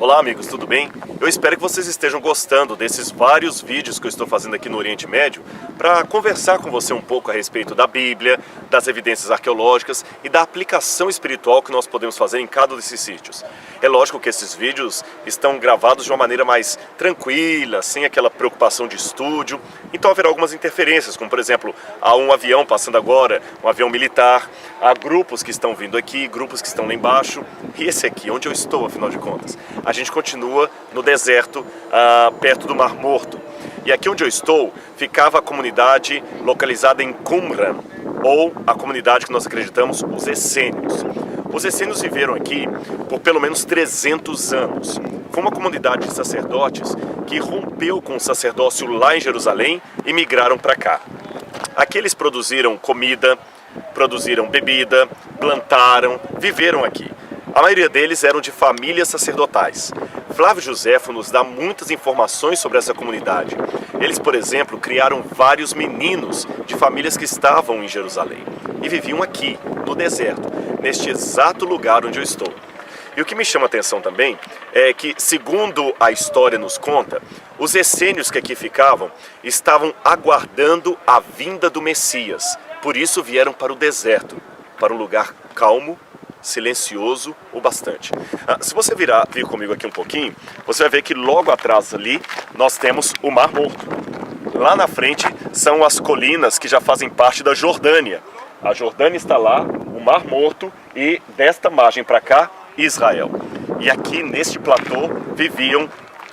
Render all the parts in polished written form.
Olá amigos, tudo bem? Eu espero que vocês estejam gostando desses vários vídeos que eu estou fazendo aqui no Oriente Médio para conversar com você um pouco a respeito da Bíblia, das evidências arqueológicas e da aplicação espiritual que nós podemos fazer em cada desses sítios. É lógico que esses vídeos estão gravados de uma maneira mais tranquila, sem aquela preocupação de estúdio, então haverá algumas interferências, como por exemplo, há um avião passando agora, um avião militar, há grupos que estão vindo aqui, grupos que estão lá embaixo, e esse aqui, onde eu estou, afinal de contas, a gente continua no deserto, perto do Mar Morto. E aqui onde eu estou, ficava a comunidade localizada em Qumran, ou a comunidade que nós acreditamos, os essênios. Os essênios viveram aqui por pelo menos 300 anos. Foi uma comunidade de sacerdotes que rompeu com o sacerdócio lá em Jerusalém e migraram para cá. Aqui eles produziram comida, produziram bebida, plantaram, viveram aqui. A maioria deles eram de famílias sacerdotais. Flávio Joséfo nos dá muitas informações sobre essa comunidade. Eles, por exemplo, criaram vários meninos de famílias que estavam em Jerusalém e viviam aqui, no deserto, neste exato lugar onde eu estou. E o que me chama a atenção também é que, segundo a história nos conta, os essênios que aqui ficavam estavam aguardando a vinda do Messias. Por isso vieram para o deserto, para um lugar calmo, silencioso o bastante. Se você vir comigo aqui um pouquinho, você vai ver que logo atrás ali nós temos o Mar Morto. Lá na frente são as colinas que já fazem parte da Jordânia. A Jordânia está lá, o Mar Morto e desta margem para cá, Israel. E aqui neste platô viviam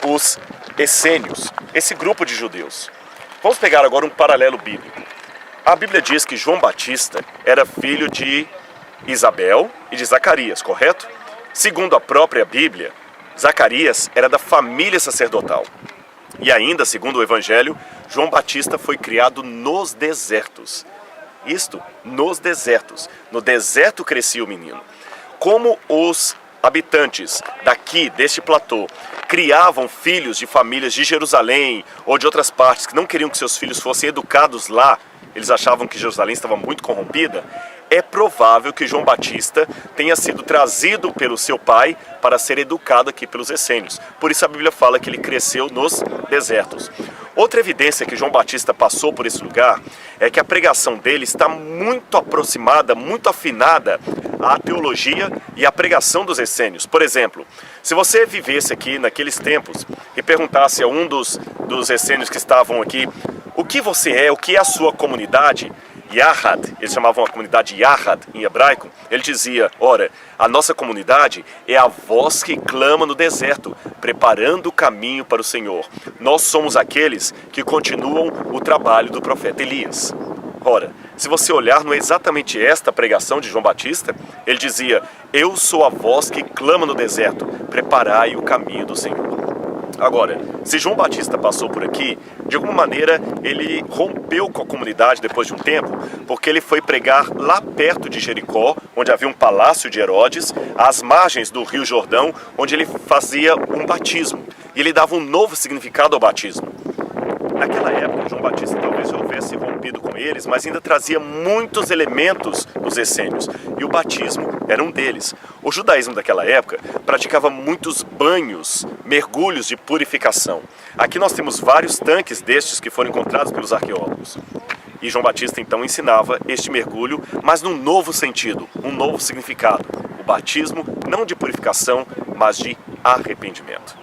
os essênios, esse grupo de judeus. Vamos pegar agora um paralelo bíblico. A Bíblia diz que João Batista era filho de Isabel e de Zacarias, correto? Segundo a própria Bíblia, Zacarias era da família sacerdotal. E ainda, segundo o Evangelho, João Batista foi criado nos desertos. Isto, nos desertos. No deserto crescia o menino. Como os habitantes daqui, deste platô, criavam filhos de famílias de Jerusalém ou de outras partes que não queriam que seus filhos fossem educados lá, eles achavam que Jerusalém estava muito corrompida, é provável que João Batista tenha sido trazido pelo seu pai para ser educado aqui pelos essênios. Por isso a Bíblia fala que ele cresceu nos desertos. Outra evidência que João Batista passou por esse lugar é que a pregação dele está muito aproximada, muito afinada à teologia e à pregação dos essênios. Por exemplo, se você vivesse aqui naqueles tempos e perguntasse a um dos essênios que estavam aqui, o que você é, o que é a sua comunidade? Yahad, eles chamavam a comunidade Yahad em hebraico, ele dizia, ora, a nossa comunidade é a voz que clama no deserto, preparando o caminho para o Senhor. Nós somos aqueles que continuam o trabalho do profeta Elias. Ora, se você olhar, não é exatamente esta a pregação de João Batista? Ele dizia, eu sou a voz que clama no deserto, preparai o caminho do Senhor. Agora, se João Batista passou por aqui, de alguma maneira ele rompeu com a comunidade depois de um tempo, porque ele foi pregar lá perto de Jericó, onde havia um palácio de Herodes, às margens do Rio Jordão, onde ele fazia um batismo. E ele dava um novo significado ao batismo. Naquela época, João Batista talvez já houvesse rompido com eles, mas ainda trazia muitos elementos dos essênios. E o batismo era um deles. O judaísmo daquela época praticava muitos banhos, mergulhos de purificação. Aqui nós temos vários tanques destes que foram encontrados pelos arqueólogos. E João Batista então ensinava este mergulho, mas num novo sentido, um novo significado. O batismo não de purificação, mas de arrependimento.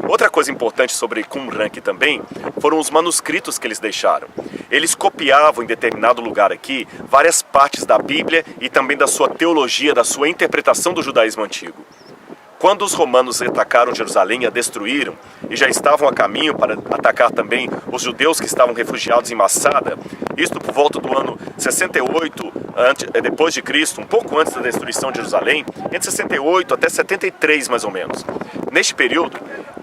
Outra coisa importante sobre Qumran aqui também foram os manuscritos que eles deixaram. Eles copiavam em determinado lugar aqui várias partes da Bíblia e também da sua teologia, da sua interpretação do judaísmo antigo. Quando os romanos atacaram Jerusalém e a destruíram, e já estavam a caminho para atacar também os judeus que estavam refugiados em Massada, isto por volta do ano 68 depois de Cristo, um pouco antes da destruição de Jerusalém, entre 68 até 73 mais ou menos. Neste período,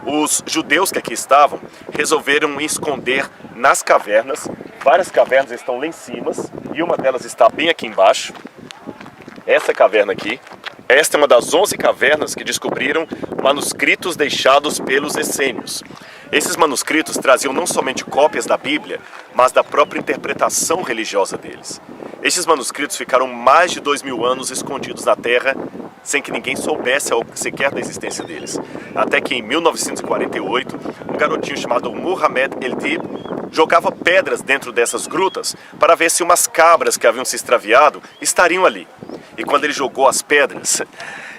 os judeus que aqui estavam resolveram esconder nas cavernas. Várias cavernas estão lá em cima e uma delas está bem aqui embaixo. Essa caverna aqui. Esta é uma das 11 cavernas que descobriram manuscritos deixados pelos essênios. Esses manuscritos traziam não somente cópias da Bíblia, mas da própria interpretação religiosa deles. Estes manuscritos ficaram mais de 2000 anos escondidos na terra, sem que ninguém soubesse sequer da existência deles. Até que em 1948, um garotinho chamado Muhammad El-Dib jogava pedras dentro dessas grutas para ver se umas cabras que haviam se extraviado estariam ali. E quando ele jogou as pedras,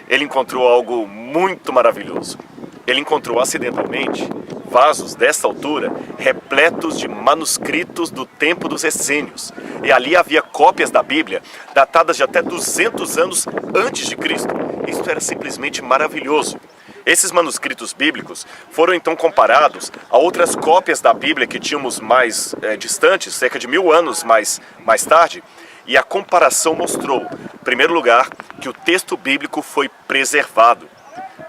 ele encontrou algo muito maravilhoso. Ele encontrou acidentalmente vasos dessa altura repletos de manuscritos do tempo dos essênios. E ali havia cópias da Bíblia datadas de até 200 anos antes de Cristo. Isto era simplesmente maravilhoso. Esses manuscritos bíblicos foram então comparados a outras cópias da Bíblia que tínhamos mais distantes, cerca de 1000 anos mais tarde, e a comparação mostrou, em primeiro lugar, que o texto bíblico foi preservado.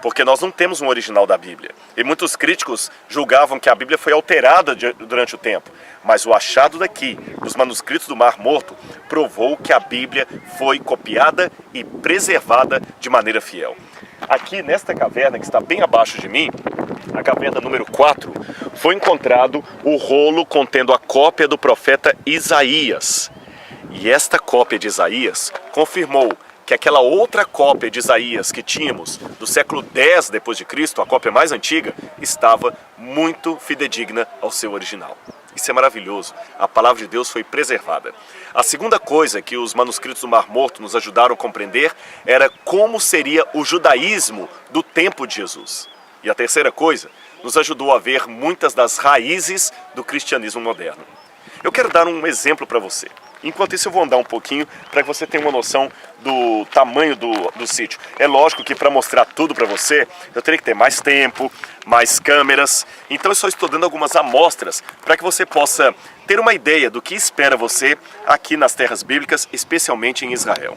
Porque nós não temos um original da Bíblia. E muitos críticos julgavam que a Bíblia foi alterada durante o tempo. Mas o achado daqui, dos manuscritos do Mar Morto, provou que a Bíblia foi copiada e preservada de maneira fiel. Aqui nesta caverna que está bem abaixo de mim, a caverna número 4, foi encontrado o rolo contendo a cópia do profeta Isaías. E esta cópia de Isaías confirmou que aquela outra cópia de Isaías que tínhamos do século X depois de Cristo, a cópia mais antiga, estava muito fidedigna ao seu original. Isso é maravilhoso. A palavra de Deus foi preservada. A segunda coisa que os manuscritos do Mar Morto nos ajudaram a compreender era como seria o judaísmo do tempo de Jesus. E a terceira coisa nos ajudou a ver muitas das raízes do cristianismo moderno. Eu quero dar um exemplo para você. Enquanto isso eu vou andar um pouquinho para que você tenha uma noção do tamanho do sítio. É lógico que para mostrar tudo para você, eu teria que ter mais tempo, mais câmeras. Então eu só estou dando algumas amostras para que você possa ter uma ideia do que espera você aqui nas terras bíblicas, especialmente em Israel.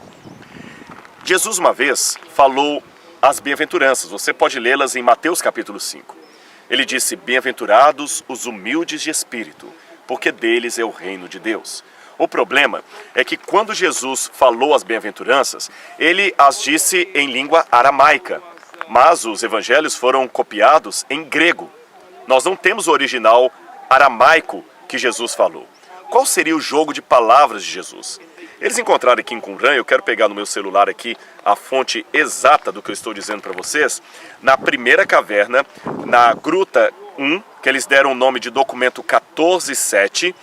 Jesus uma vez falou as bem-aventuranças. Você pode lê-las em Mateus capítulo 5. Ele disse: bem-aventurados os humildes de espírito, porque deles é o reino de Deus. O problema é que quando Jesus falou as bem-aventuranças, ele as disse em língua aramaica, mas os evangelhos foram copiados em grego. Nós não temos o original aramaico que Jesus falou. Qual seria o jogo de palavras de Jesus? Eles encontraram aqui em Qumran, eu quero pegar no meu celular aqui a fonte exata do que eu estou dizendo para vocês, na primeira caverna, na Gruta 1, que eles deram o nome de documento 14.7,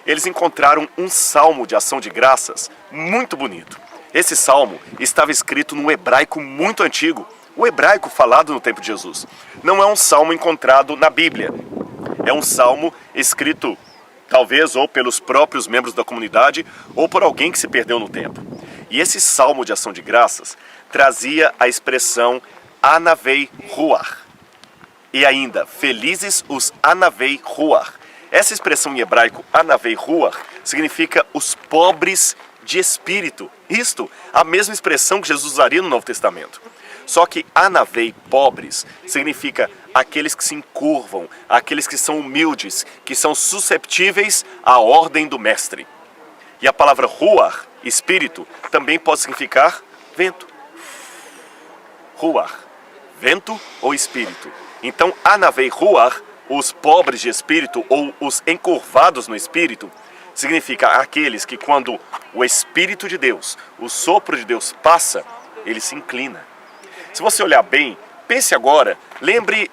eles encontraram um salmo de ação de graças muito bonito. Esse salmo estava escrito num hebraico muito antigo, o hebraico falado no tempo de Jesus. Não é um salmo encontrado na Bíblia, é um salmo escrito talvez ou pelos próprios membros da comunidade ou por alguém que se perdeu no tempo. E esse salmo de ação de graças trazia a expressão Anavei Ruach. E ainda, felizes os Anavei Ruach. Essa expressão em hebraico, Anavei Ruach, significa os pobres de espírito. Isto, a mesma expressão que Jesus usaria no Novo Testamento. Só que Anavei, pobres, significa aqueles que se encurvam, aqueles que são humildes, que são susceptíveis à ordem do mestre. E a palavra Ruach, espírito, também pode significar vento. Ruach, vento ou espírito. Então, Anavei Ruach, os pobres de espírito ou os encurvados no espírito, significa aqueles que quando o Espírito de Deus, o sopro de Deus passa, ele se inclina. Se você olhar bem, pense agora, lembre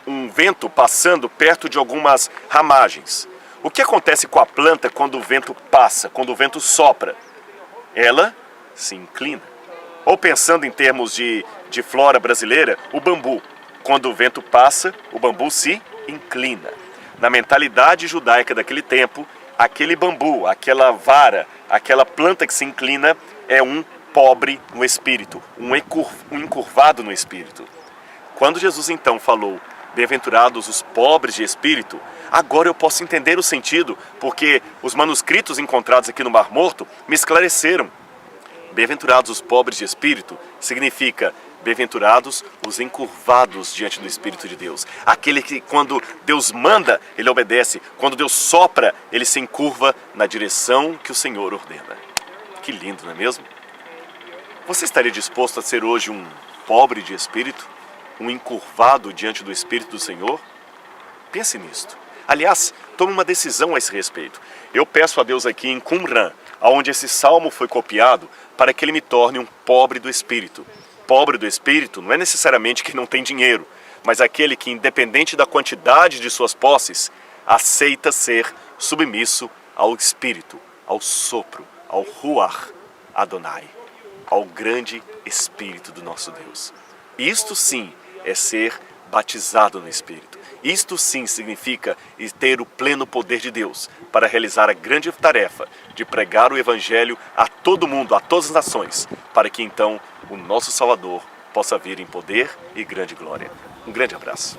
um vento passando perto de algumas ramagens. O que acontece com a planta quando o vento passa, quando o vento sopra? Ela se inclina. Ou pensando em termos de flora brasileira, o bambu. Quando o vento passa, o bambu se inclina. Na mentalidade judaica daquele tempo, aquele bambu, aquela vara, aquela planta que se inclina é um pobre no espírito, um encurvado no espírito. Quando Jesus então falou, bem-aventurados os pobres de espírito, agora eu posso entender o sentido, porque os manuscritos encontrados aqui no Mar Morto me esclareceram. Bem-aventurados os pobres de espírito significa bem-aventurados os encurvados diante do Espírito de Deus. Aquele que quando Deus manda, ele obedece. Quando Deus sopra, ele se encurva na direção que o Senhor ordena. Que lindo, não é mesmo? Você estaria disposto a ser hoje um pobre de espírito? Um encurvado diante do Espírito do Senhor? Pense nisto. Aliás, tome uma decisão a esse respeito. Eu peço a Deus aqui em Qumran, onde esse salmo foi copiado, para que ele me torne um pobre do espírito. Pobre do espírito não é necessariamente que não tem dinheiro, mas aquele que, independente da quantidade de suas posses, aceita ser submisso ao Espírito, ao sopro, ao Ruach Adonai, ao grande Espírito do nosso Deus. Isto sim é ser batizado no Espírito. Isto sim significa ter o pleno poder de Deus para realizar a grande tarefa de pregar o Evangelho a todo mundo, a todas as nações, para que então o nosso Salvador possa vir em poder e grande glória. Um grande abraço.